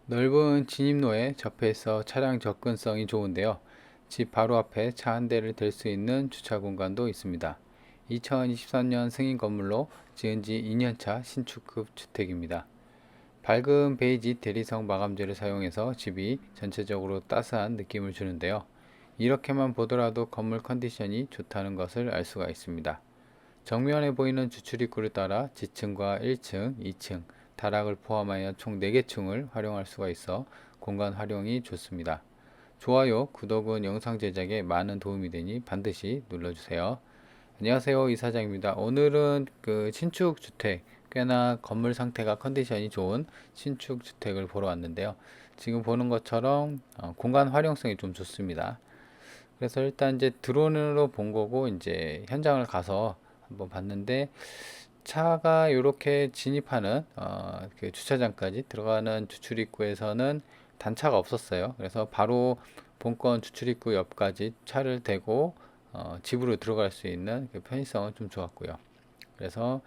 넓은 진입로에 접해서 차량 접근성이 좋은데요. 집 바로 앞에 차 한 대를 댈 수 있는 주차 공간도 있습니다. 2023년 승인 건물로 지은 지 2년차 신축급 주택입니다. 밝은 베이지 대리석 마감재를 사용해서 집이 전체적으로 따스한 느낌을 주는데요. 이렇게만 보더라도 건물 컨디션이 좋다는 것을 알 수가 있습니다. 정면에 보이는 주출입구를 따라 지층과 1층, 2층, 다락을 포함하여 총 4개 층을 활용할 수가 있어 공간 활용이 좋습니다. 좋아요, 구독은 영상 제작에 많은 도움이 되니 반드시 눌러주세요. 안녕하세요, 이사장입니다. 오늘은 신축 주택, 꽤나 건물 상태가 컨디션이 좋은 신축 주택을 보러 왔는데요. 지금 보는 것처럼 공간 활용성이 좀 좋습니다. 그래서 일단 이제 드론으로 본 거고 이제 현장을 가서 한번 봤는데 차가 이렇게 진입하는 그 주차장까지 들어가는 주출입구에서는 단차가 없었어요. 그래서 바로 본건 주출입구 옆까지 차를 대고 집으로 들어갈 수 있는 그 편의성은 좀 좋았고요. 그래서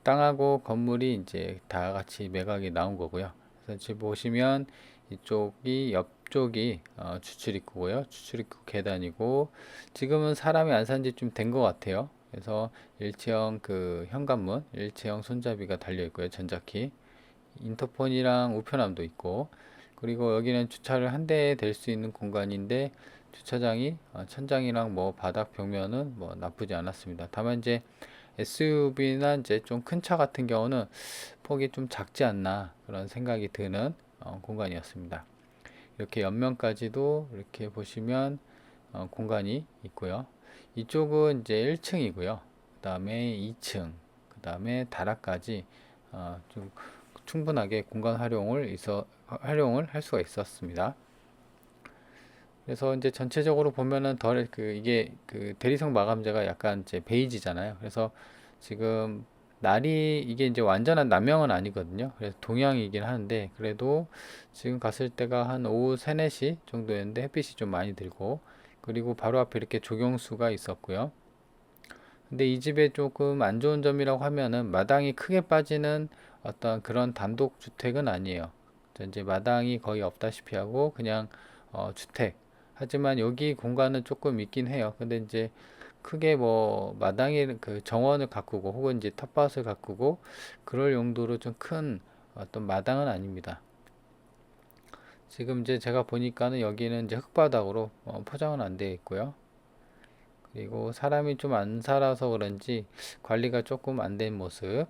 땅하고 건물이 이제 다 같이 매각이 나온 거고요. 그래서 지금 보시면 이쪽이 옆쪽이 주출입구고요. 주출입구 계단이고 지금은 사람이 안 산지 좀 된 것 같아요. 그래서 일체형 그 현관문, 일체형 손잡이가 달려 있고요. 전자키, 인터폰이랑 우편함도 있고 그리고 여기는 주차를 한 대에 댈 수 있는 공간인데 주차장이 천장이랑 뭐 바닥 벽면은 뭐 나쁘지 않았습니다. 다만 이제 SUV나 이제 좀 큰 차 같은 경우는 폭이 좀 작지 않나 그런 생각이 드는 공간이었습니다. 이렇게 옆면까지도 이렇게 보시면 공간이 있고요. 이쪽은 이제 1층이고요. 그 다음에 2층, 그 다음에 다락까지 좀 충분하게 공간 활용을 할 수가 있었습니다. 그래서 이제 전체적으로 보면은 이게 그 대리석 마감재가 약간 이제 베이지잖아요. 그래서 지금 날이 이게 이제 완전한 남명은 아니거든요. 그래서 동양이긴 하는데 그래도 지금 갔을 때가 한 오후 3, 4시 정도였는데 햇빛이 좀 많이 들고 그리고 바로 앞에 이렇게 조경수가 있었고요. 근데 이 집에 조금 안 좋은 점이라고 하면은 마당이 크게 빠지는 어떤 그런 단독 주택은 아니에요. 이제 마당이 거의 없다시피 하고 그냥 주택. 하지만 여기 공간은 조금 있긴 해요. 근데 이제 크게 뭐 마당에 그 정원을 가꾸고 혹은 이제 텃밭을 가꾸고 그럴 용도로 좀 큰 어떤 마당은 아닙니다. 지금 이제 제가 보니까는 여기는 이제 흙바닥으로 포장은 안 되어 있고요. 그리고 사람이 좀 안 살아서 그런지 관리가 조금 안 된 모습.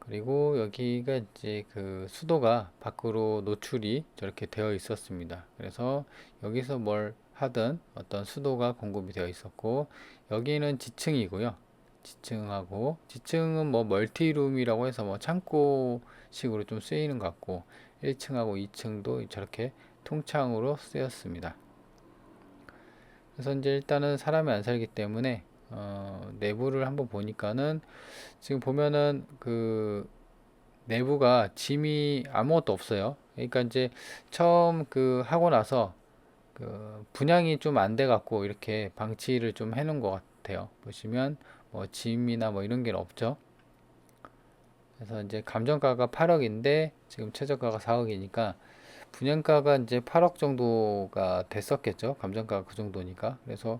그리고 여기가 이제 그 수도가 밖으로 노출이 저렇게 되어 있었습니다. 그래서 여기서 뭘 하든 어떤 수도가 공급이 되어 있었고, 여기는 지층이고요. 지층은 뭐 멀티룸이라고 해서 뭐 창고식으로 좀 쓰이는 것 같고, 1층하고 2층도 저렇게 통창으로 쓰였습니다. 그래서 이제 일단은 사람이 안 살기 때문에 내부를 한번 보니까는 지금 보면은 그 내부가 짐이 아무것도 없어요. 그러니까 이제 처음 그 하고 나서 그 분양이 좀 안 돼 갖고 이렇게 방치를 좀 해놓은 것 같아요. 보시면 뭐 짐이나 뭐 이런 게 없죠. 그래서 이제 감정가가 8억인데 지금 최저가가 4억이니까 분양가가 이제 8억 정도가 됐었겠죠. 감정가가 그 정도니까. 그래서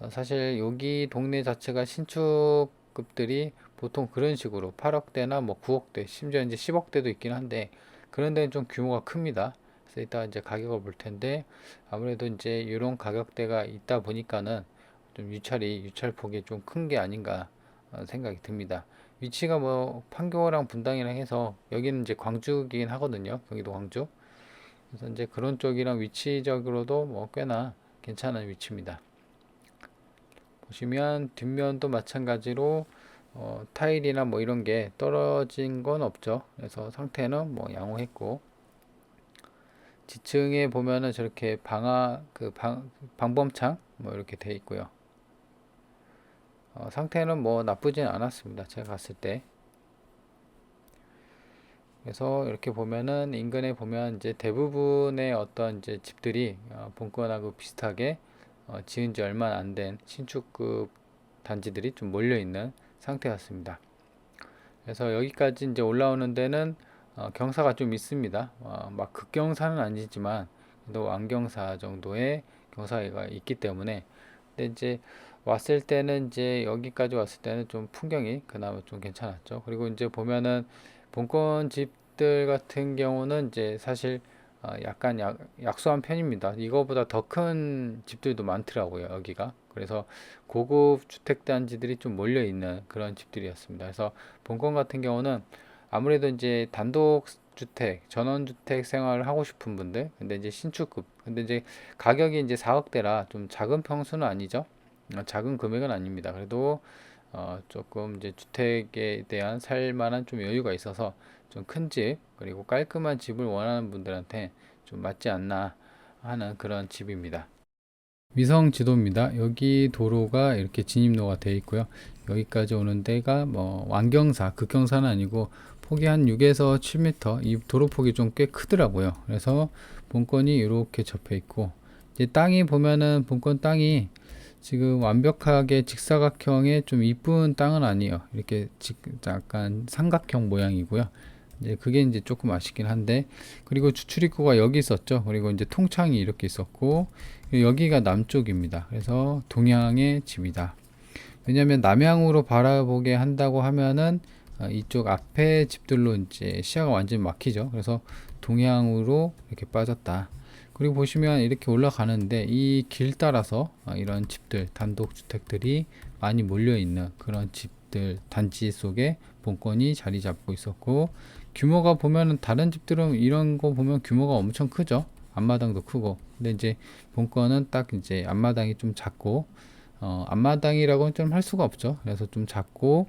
사실 여기 동네 자체가 신축급들이 보통 그런 식으로 8억대나 뭐 9억대, 심지어 이제 10억대도 있긴 한데 그런 데는 좀 규모가 큽니다. 그래서 이따 이제 가격을 볼 텐데 아무래도 이제 이런 가격대가 있다 보니까는 좀 유찰폭이 좀 큰 게 아닌가 생각이 듭니다. 위치가 뭐 판교랑 분당이랑 해서 여기는 이제 광주긴 하거든요. 경기도 광주. 그래서 이제 그런 쪽이랑 위치적으로도 뭐 꽤나 괜찮은 위치입니다. 보시면 뒷면도 마찬가지로 타일이나 뭐 이런 게 떨어진 건 없죠. 그래서 상태는 뭐 양호했고 지층에 보면은 저렇게 방범창 뭐 이렇게 돼 있고요. 상태는 뭐 나쁘진 않았습니다. 제가 갔을 때. 그래서 이렇게 보면은 인근에 보면 이제 대부분의 어떤 이제 집들이 본건하고 비슷하게 지은 지 얼마 안 된 신축급 단지들이 좀 몰려 있는 상태였습니다. 그래서 여기까지 이제 올라오는 데는 경사가 좀 있습니다. 막 극경사는 아니지만 또 완경사 정도의 경사가 있기 때문에, 근데 이제 왔을 때는 이제 여기까지 왔을 때는 좀 풍경이 그나마 좀 괜찮았죠. 그리고 이제 보면은 본권 집들 같은 경우는 이제 사실 약간 약소한 편입니다. 이거보다 더 큰 집들도 많더라고요, 여기가. 그래서 고급 주택단지들이 좀 몰려 있는 그런 집들이었습니다. 그래서 본권 같은 경우는 아무래도 이제 단독 주택, 전원주택 생활을 하고 싶은 분들, 근데 이제 신축급, 근데 이제 가격이 이제 4억대라 좀 작은 평수는 아니죠. 작은 금액은 아닙니다. 그래도 조금 이제 주택에 대한 살만한 좀 여유가 있어서 좀 큰 집, 그리고 깔끔한 집을 원하는 분들한테 좀 맞지 않나 하는 그런 집입니다. 위성 지도입니다. 여기 도로가 이렇게 진입로가 되어 있고요. 여기까지 오는 데가 뭐 완경사, 극경사는 아니고 폭이 한 6에서 7m, 이 도로 폭이 좀 꽤 크더라고요. 그래서 본건이 이렇게 접해 있고, 이제 땅이 보면은 본건 땅이 지금 완벽하게 직사각형의 좀 이쁜 땅은 아니에요. 이렇게 약간 삼각형 모양이고요. 이제 그게 이제 조금 아쉽긴 한데, 그리고 주출입구가 여기 있었죠. 그리고 이제 통창이 이렇게 있었고, 여기가 남쪽입니다. 그래서 동향의 집이다. 왜냐하면 남향으로 바라보게 한다고 하면은 이쪽 앞에 집들로 이제 시야가 완전히 막히죠. 그래서 동향으로 이렇게 빠졌다. 그리고 보시면 이렇게 올라가는데 이 길 따라서 이런 집들, 단독 주택들이 많이 몰려 있는 그런 집들 단지 속에 본건이 자리 잡고 있었고, 규모가 보면은 다른 집들은 이런 거 보면 규모가 엄청 크죠. 앞마당도 크고. 근데 이제 본건은 딱 이제 앞마당이 좀 작고, 앞마당이라고는 좀 할 수가 없죠. 그래서 좀 작고,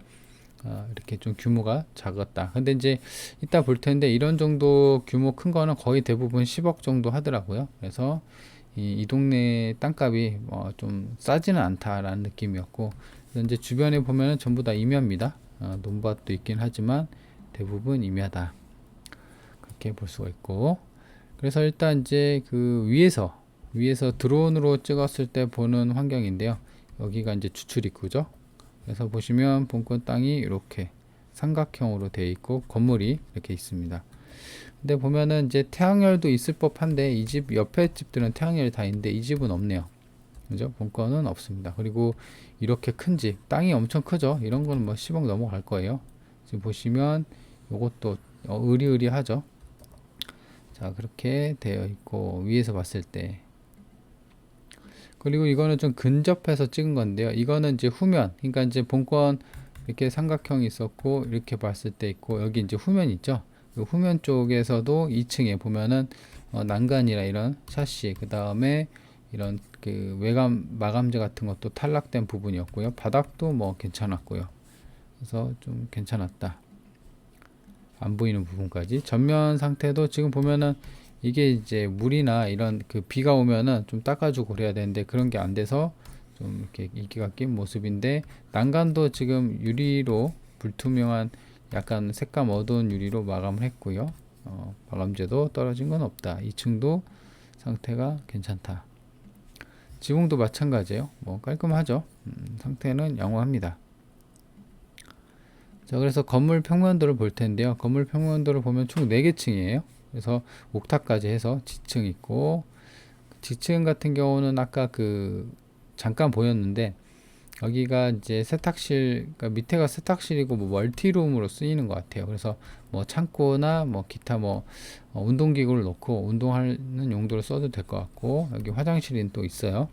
이렇게 좀 규모가 작았다. 근데 이제 이따 볼 텐데 이런 정도 규모 큰 거는 거의 대부분 10억 정도 하더라고요. 그래서 이 동네 땅값이 좀 싸지는 않다라는 느낌이었고, 그래서 이제 주변에 보면은 전부 다 임야입니다. 논밭도 있긴 하지만 대부분 임야다. 그렇게 볼 수가 있고, 그래서 일단 이제 그 위에서 드론으로 찍었을 때 보는 환경인데요. 여기가 이제 주출 입구죠. 그래서 보시면 본권 땅이 이렇게 삼각형으로 되어 있고 건물이 이렇게 있습니다. 근데 보면은 이제 태양열도 있을 법한데 이 집 옆에 집들은 태양열이 다 있는데 이 집은 없네요. 그죠? 본권은 없습니다. 그리고 이렇게 큰 집, 땅이 엄청 크죠? 이런 거는 뭐 10억 넘어갈 거예요. 지금 보시면 이것도 의리의리하죠. 자, 그렇게 되어 있고 위에서 봤을 때, 그리고 이거는 좀 근접해서 찍은 건데요. 이거는 이제 후면, 그러니까 이제 본권 이렇게 삼각형이 있었고 이렇게 봤을 때 있고, 여기 이제 후면 있죠. 그 후면 쪽에서도 2층에 보면은 난간이나 이런 샤시, 그 다음에 이런 그 외관 마감재 같은 것도 탈락된 부분이었고요. 바닥도 뭐 괜찮았고요. 그래서 좀 괜찮았다. 안 보이는 부분까지. 전면 상태도 지금 보면은 이게 이제 물이나 이런 그 비가 오면은 좀 닦아주고 그래야 되는데 그런 게 안 돼서 좀 이렇게 이끼가 낀 모습인데, 난간도 지금 유리로 불투명한 약간 색감 어두운 유리로 마감을 했고요. 마감재도 떨어진 건 없다. 2층도 상태가 괜찮다. 지붕도 마찬가지예요. 뭐 깔끔하죠. 상태는 양호합니다. 자, 그래서 건물 평면도를 볼 텐데요. 건물 평면도를 보면 총 4개 층이에요. 그래서 옥탑까지 해서 지층 있고, 지층 같은 경우는 아까 그 잠깐 보였는데 여기가 이제 세탁실, 그러니까 밑에가 세탁실이고 뭐 멀티룸으로 쓰이는 것 같아요. 그래서 뭐 창고나 뭐 기타 뭐 운동기구를 놓고 운동하는 용도로 써도 될 것 같고, 여기 화장실이 또 있어요.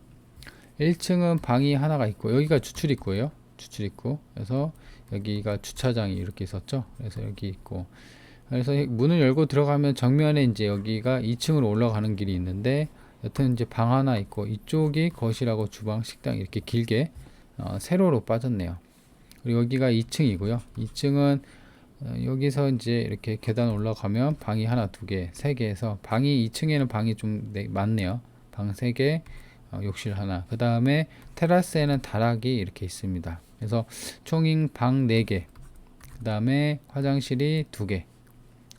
1층은 방이 하나가 있고, 여기가 주출입구예요. 주출입구. 그래서 여기가 주차장이 이렇게 있었죠. 그래서 여기 있고, 그래서 문을 열고 들어가면 정면에 이제 여기가 2층으로 올라가는 길이 있는데, 여튼 이제 방 하나 있고, 이쪽이 거실하고 주방, 식당 이렇게 길게 세로로 빠졌네요. 그리고 여기가 2층이고요. 2층은 여기서 이제 이렇게 계단 올라가면 방이 하나, 두 개, 세 개에서 방이 2층에는 방이 좀 많네요. 방 3개, 욕실 하나. 그 다음에 테라스에는 다락이 이렇게 있습니다. 그래서 총 방 4개. 그 다음에 화장실이 2개.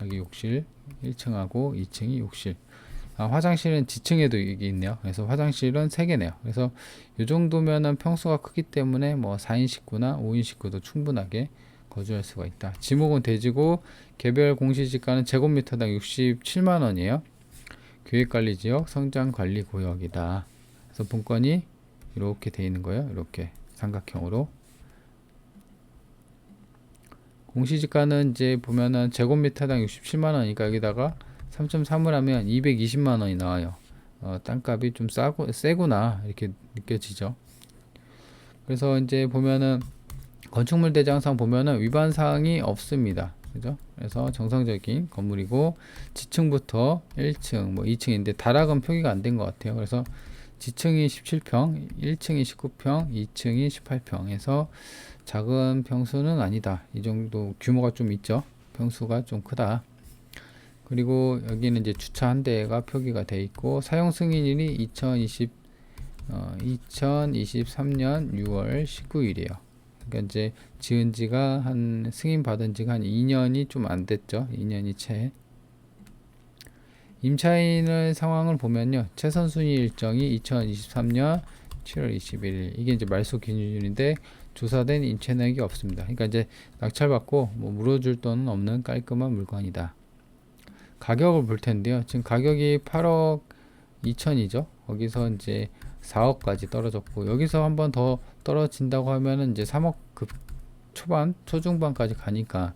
여기 욕실 1층하고 2층이 욕실. 화장실은 지층에도 이게 있네요. 그래서 화장실은 3개네요. 그래서 이 정도면은 평수가 크기 때문에 뭐 4인 식구나 5인 식구도 충분하게 거주할 수가 있다. 지목은 대지고 개별 공시지가는 제곱미터당 67만원이에요. 계획관리지역 성장관리구역이다. 그래서 본건이 이렇게 돼 있는 거예요. 이렇게 삼각형으로. 공시지가는 이제 보면은 제곱미터당 67만원이니까 여기다가 3.3을 하면 220만원이 나와요. 땅값이 좀 세구나 이렇게 느껴지죠. 그래서 이제 보면은 건축물 대장상 보면은 위반 사항이 없습니다. 그죠? 그래서 정상적인 건물이고 지층부터 1층, 뭐 2층인데 다락은 표기가 안 된 것 같아요. 그래서 지층이 17평, 1층이 19평, 2층이 18평 해서 작은 평수는 아니다. 이 정도 규모가 좀 있죠. 평수가 좀 크다. 그리고 여기는 이제 주차 한 대가 표기가 돼 있고 사용 승인일이 2023년 6월 19일이에요. 그러니까 이제 지은 지가 승인 받은 지가 한 2년이 좀 안 됐죠. 2년이 채. 임차인의 상황을 보면요. 최선 순위 일정이 2023년 7월 21일. 이게 이제 말소 기준일인데 조사된 임차 내역이 없습니다. 그러니까 이제 낙찰받고 뭐 물어줄 돈은 없는 깔끔한 물건이다. 가격을 볼 텐데요. 지금 가격이 8억 2천이죠. 거기서 이제 4억까지 떨어졌고 여기서 한번 더 떨어진다고 하면은 이제 3억 급 초중반까지 가니까.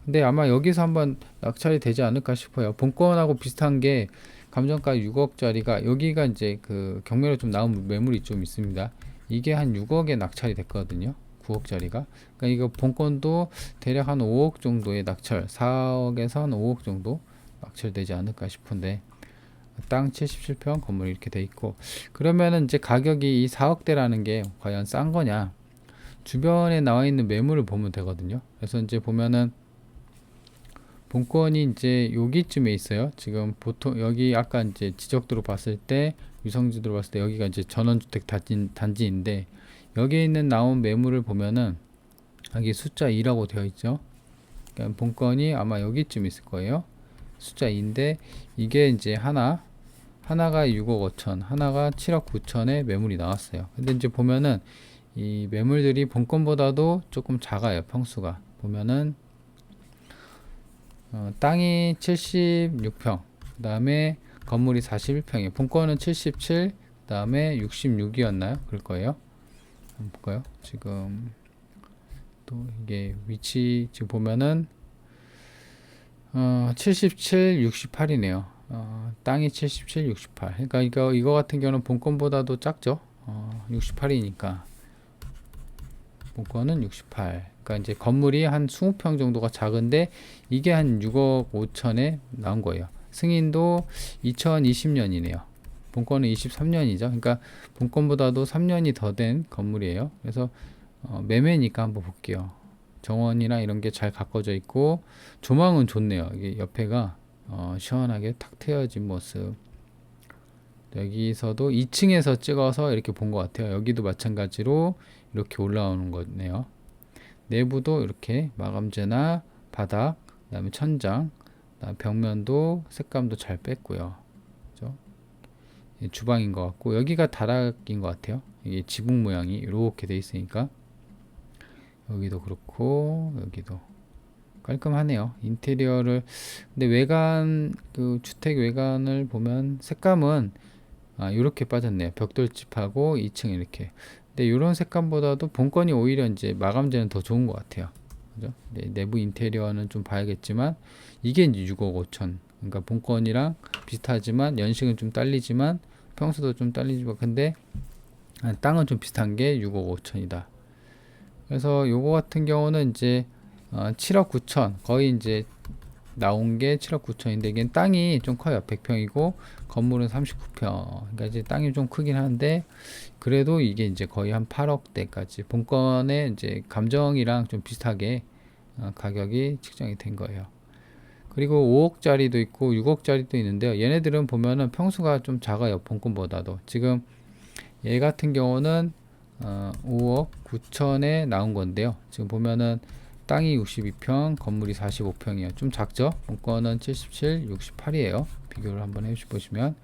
근데 아마 여기서 한번 낙찰이 되지 않을까 싶어요. 본건하고 비슷한 게 감정가 6억짜리가 여기가 이제 그 경매로 좀 나온 매물이 좀 있습니다. 이게 한 6억에 낙찰이 됐거든요. 9억짜리가. 그러니까 이거 본건도 대략 한 5억 정도의 낙찰, 4억에서 한 5억 정도 낙찰되지 않을까 싶은데 땅 77평 건물 이렇게 돼 있고 그러면은 이제 가격이 이 4억대라는 게 과연 싼 거냐? 주변에 나와 있는 매물을 보면 되거든요. 그래서 이제 보면은 본건이 이제 여기쯤에 있어요. 지금 보통 여기 아까 이제 지적도로 봤을 때 위성지도로 봤을 때 여기가 이제 전원주택 단지인데 여기에 있는 나온 매물을 보면은 여기 숫자 2라고 되어 있죠. 그러니까 본건이 아마 여기쯤 있을 거예요. 숫자 2인데 이게 이제 하나가 6억 5천, 하나가 7억 9천에 매물이 나왔어요. 근데 이제 보면은 이 매물들이 본건보다도 조금 작아요. 평수가 보면은 땅이 76평, 그 다음에 건물이 41평이에요. 본건은 77, 그 다음에 66이었나요? 그럴 거예요. 한번 볼까요? 지금 또 이게 위치 지금 보면은 77, 68이네요. 땅이 77, 68. 그러니까 이거 같은 경우는 본건보다도 작죠. 68이니까 본건은 68. 그러니까 이제 건물이 한 20평 정도가 작은데 이게 한 6억 5천에 나온 거예요. 승인도 2020년이네요. 본건은 23년이죠. 그러니까 본건보다도 3년이 더 된 건물이에요. 그래서 매매니까 한번 볼게요. 정원이나 이런 게 잘 가꿔져 있고 조망은 좋네요. 이게 옆에가 시원하게 탁 트여진 모습. 여기서도 2층에서 찍어서 이렇게 본 것 같아요. 여기도 마찬가지로 이렇게 올라오는 거네요. 내부도 이렇게 마감재나 바닥, 그다음에 천장, 그다음에 벽면도 색감도 잘 뺐고요. 그죠? 주방인 것 같고 여기가 다락인 것 같아요. 이게 지붕 모양이 이렇게 돼 있으니까 여기도 그렇고 여기도 깔끔하네요. 인테리어를 근데 외관 그 주택 외관을 보면 색감은 이렇게 빠졌네요. 벽돌집하고 2층 이렇게. 근데 이런 색감보다도 본건이 오히려 이제 마감재는 더 좋은 것 같아요. 그죠? 내부 인테리어는 좀 봐야겠지만 이게 이제 6억 5천. 그러니까 본건이랑 비슷하지만 연식은 좀 딸리지만 평수도 좀 딸리지만 근데 땅은 좀 비슷한 게 6억 5천이다. 그래서 요거 같은 경우는 이제 7억 9천 거의 이제 나온 게 7억 9천인데 이게 땅이 좀 커요. 100평이고 건물은 39평. 그러니까 이제 땅이 좀 크긴 한데 그래도 이게 이제 거의 한 8억대까지 본건의 이제 감정이랑 좀 비슷하게 가격이 측정이 된 거예요. 그리고 5억짜리도 있고 6억짜리도 있는데요. 얘네들은 보면은 평수가 좀 작아요. 본건보다도. 지금 얘 같은 경우는 5억 9천에 나온 건데요. 지금 보면은 땅이 62평, 건물이 45평이에요. 좀 작죠? 본건은 77, 68이에요. 비교를 한번 해보시면.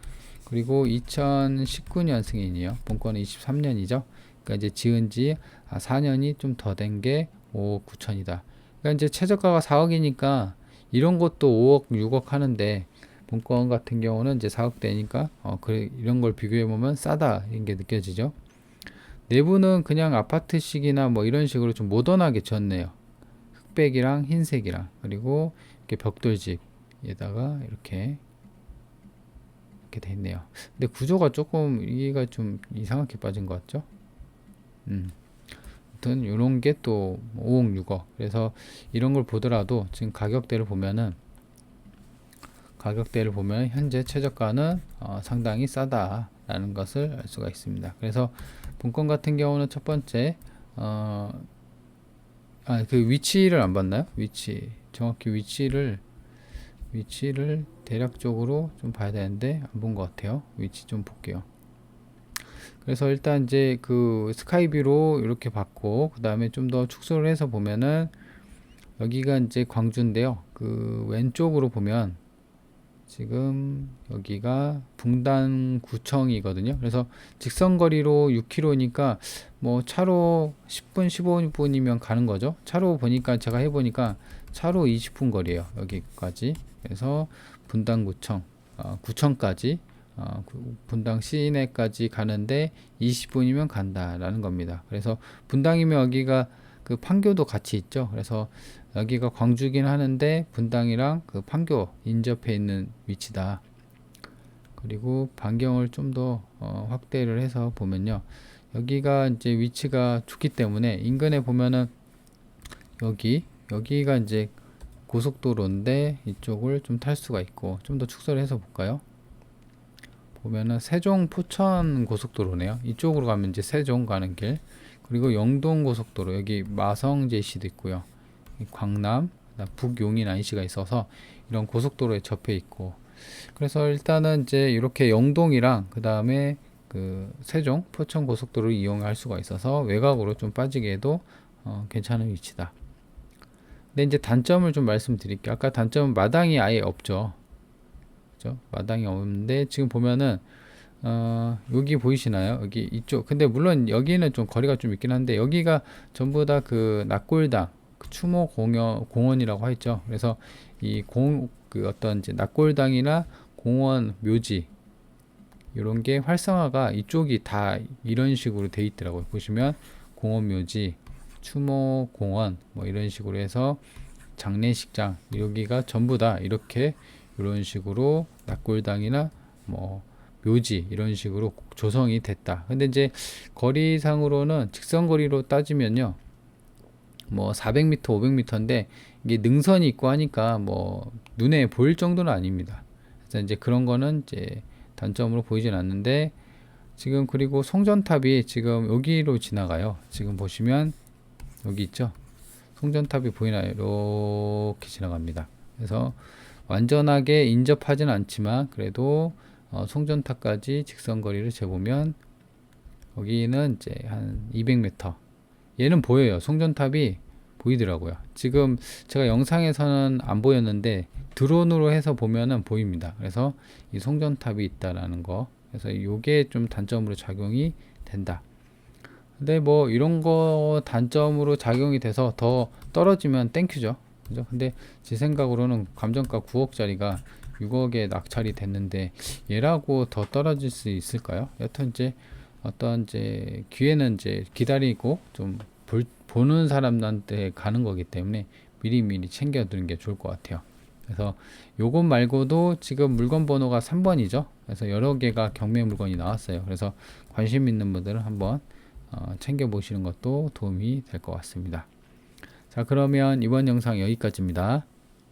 그리고 2019년 승인이요. 본건은 23년이죠. 그러니까 이제 지은 지 4년이 좀 더 된 게 5억 9천이다. 그러니까 이제 최저가가 4억이니까 이런 것도 5억, 6억 하는데 본건 같은 경우는 이제 4억대니까 그래 이런 걸 비교해 보면 싸다 이런 게 느껴지죠. 내부는 그냥 아파트식이나 뭐 이런 식으로 좀 모던하게 지었네요. 흑백이랑 흰색이랑 그리고 이렇게 벽돌집에다가 이렇게 돼 있네요. 근데 구조가 조금 이해가 좀 이상하게 빠진 것 같죠? 아무튼 이런 게 또 5억, 6억. 그래서 이런 걸 보더라도 지금 가격대를 보면 현재 최저가는 상당히 싸다라는 것을 알 수가 있습니다. 그래서 본건 같은 경우는 첫 번째 그 위치를 안 봤나요? 정확히 위치를 대략적으로 좀 봐야 되는데 안 본 것 같아요. 위치 좀 볼게요. 그래서 일단 이제 그 스카이뷰로 이렇게 봤고 그 다음에 좀 더 축소를 해서 보면은 여기가 이제 광주인데요. 그 왼쪽으로 보면 지금 여기가 분당구청이거든요. 그래서 직선거리로 6km니까 뭐 차로 10분, 15분이면 가는 거죠. 차로 보니까 제가 해보니까 차로 20분 거리에요. 여기까지. 그래서 분당구청, 구청까지, 분당 시내까지 가는데 20분이면 간다라는 겁니다. 그래서 분당이면 여기가 그 판교도 같이 있죠. 그래서 여기가 광주긴 하는데 분당이랑 그 판교 인접해 있는 위치다. 그리고 반경을 좀 더 확대를 해서 보면요. 여기가 이제 위치가 좋기 때문에 인근에 보면은 여기가 이제 고속도로인데 이쪽을 좀 탈 수가 있고 좀 더 축소를 해서 볼까요? 보면은 세종 포천 고속도로네요. 이쪽으로 가면 이제 세종 가는 길. 그리고 영동 고속도로 여기 마성 제시도 있고요. 광남, 북용인 IC가 있어서 이런 고속도로에 접해 있고 그래서 일단은 이제 이렇게 영동이랑 그 다음에 그 세종, 포천 고속도로를 이용할 수가 있어서 외곽으로 좀 빠지게 해도 괜찮은 위치다. 근데 이제 단점을 좀 말씀드릴게요. 아까 단점은 마당이 아예 없죠. 그죠? 마당이 없는데 지금 보면은 여기 보이시나요? 여기 이쪽. 근데 물론 여기는 좀 거리가 좀 있긴 한데 여기가 전부 다 그 낙골당, 그 추모 공원이라고 하죠. 그래서 그 어떤 이제 낙골당이나 공원 묘지 이런 게 활성화가 이쪽이 다 이런 식으로 돼 있더라고요. 보시면 공원 묘지, 추모 공원 뭐 이런 식으로 해서 장례식장 여기가 전부 다 이렇게 이런 식으로 낙골당이나 뭐 묘지 이런 식으로 조성이 됐다. 근데 이제 거리상으로는 직선거리로 따지면요. 뭐 400m, 500m인데 이게 능선이 있고 하니까 뭐 눈에 보일 정도는 아닙니다. 그래서 이제 그런 거는 이제 단점으로 보이진 않는데 지금 그리고 송전탑이 지금 여기로 지나가요. 지금 보시면 여기 있죠. 송전탑이 보이나요? 이렇게 지나갑니다. 그래서 완전하게 인접하진 않지만 그래도 송전탑까지 직선거리를 재보면 여기는 이제 한 200m 얘는 보여요. 송전탑이 보이더라고요. 지금 제가 영상에서는 안 보였는데 드론으로 해서 보면은 보입니다. 그래서 이 송전탑이 있다라는 거. 그래서 이게 좀 단점으로 작용이 된다. 근데 뭐 이런 거 단점으로 작용이 돼서 더 떨어지면 땡큐죠. 그죠? 근데 제 생각으로는 감정가 9억짜리가 6억에 낙찰이 됐는데 얘라고 더 떨어질 수 있을까요? 여튼 이제 어떤 이제 기회는 이제 기다리고 좀 보는 사람한테 가는 거기 때문에 미리미리 챙겨두는 게 좋을 것 같아요. 그래서 요것 말고도 지금 물건 번호가 3번이죠. 그래서 여러 개가 경매 물건이 나왔어요. 그래서 관심 있는 분들은 한번 챙겨 보시는 것도 도움이 될 것 같습니다. 자, 그러면 이번 영상 여기까지입니다.